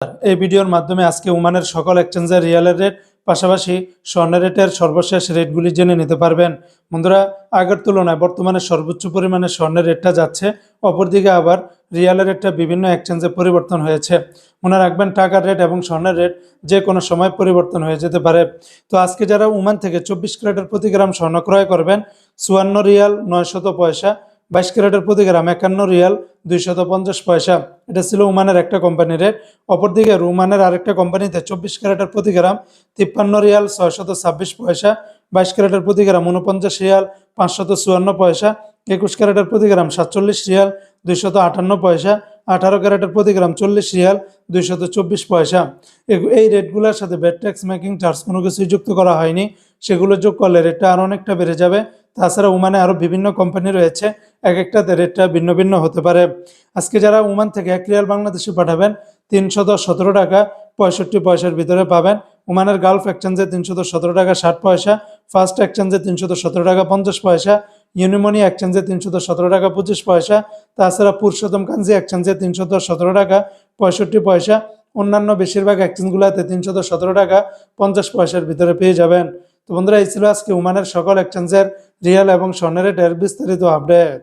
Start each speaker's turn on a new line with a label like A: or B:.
A: এই ভিডিওর মাধ্যমে আজকে ওমানের সকল এক্সচেঞ্জের রিয়ালের রেট পাশাপাশি স্বর্ণের রেটের সর্বশেষ রেটগুলি জেনে নিতে পারবেন। বন্ধুরা, আগের তুলনায় বর্তমানে সর্বোচ্চ পরিমাণে স্বর্ণের রেটটা যাচ্ছে, অপরদিকে আবার রিয়ালের রেটটা বিভিন্ন এক্সচেঞ্জে পরিবর্তন হয়েছে। মনে রাখবেন, টাকার রেট এবং স্বর্ণের রেট যে কোনো সময় পরিবর্তন হয়ে যেতে পারে। তো আজকে যারা ওমান থেকে 24 ক্যারেটের প্রতি গ্রাম স্বর্ণ ক্রয় করবেন, 54 রিয়াল 900 পয়সা, 22 ক্যারেটের প্রতি গ্রাম 51 রিয়াল 250 পয়সা। এটা ছিল ওমানের একটা কোম্পানির রেট। অপরদিকে রোমানের আরেকটা কোম্পানিতে 24 ক্যারেটের প্রতি গ্রাম 53 রিয়াল 626 পয়সা, 22 ক্যারেটের প্রতি গ্রাম 49 রিয়াল 554 পয়সা, 21 ক্যারেটের প্রতি গ্রাম 47 রিয়াল 258 পয়সা, 18 ক্যারেটের প্রতি গ্রাম 40 রিয়াল 224 পয়সা। এই রেটগুলোর সাথে ভ্যাট ট্যাক্স মেকিং চার্জ কোনো কিছুই যুক্ত করা হয়নি। সেগুলো যোগ করলে রেটটা আরও অনেকটা বেড়ে যাবে। তাছাড়া ওমানে আরও বিভিন্ন কোম্পানি রয়েছে, এক একটাতে রেটটা ভিন্ন ভিন্ন হতে পারে। আজকে যারা ওমান থেকে 1 রিয়াল বাংলাদেশে পাঠাবেন 317 টাকা 65 পয়সার ভিতরে পাবেন। ওমানের গালফ এক্সচেঞ্জে 317 টাকা 60 পয়সা, ফার্স্ট এক্সচেঞ্জে 317 টাকা 50 পয়সা, ইউনিমনি এক্সচেঞ্জে 317 টাকা 25 পয়সা, তাছাড়া পুরুষোত্তম কাঞ্জি এক্সচেঞ্জে 317 টাকা 65 পয়সা। অন্যান্য বেশিরভাগ এক্সচেঞ্জগুলোতে 317 টাকা 50 পয়সার ভিতরে পেয়ে যাবেন। তো বন্ধুরা, এই ছিল আজকে ওমানের সকল এক্সচেঞ্জের রিয়াল এবং স্বর্ণের রেটের বিস্তারিত আপডেট।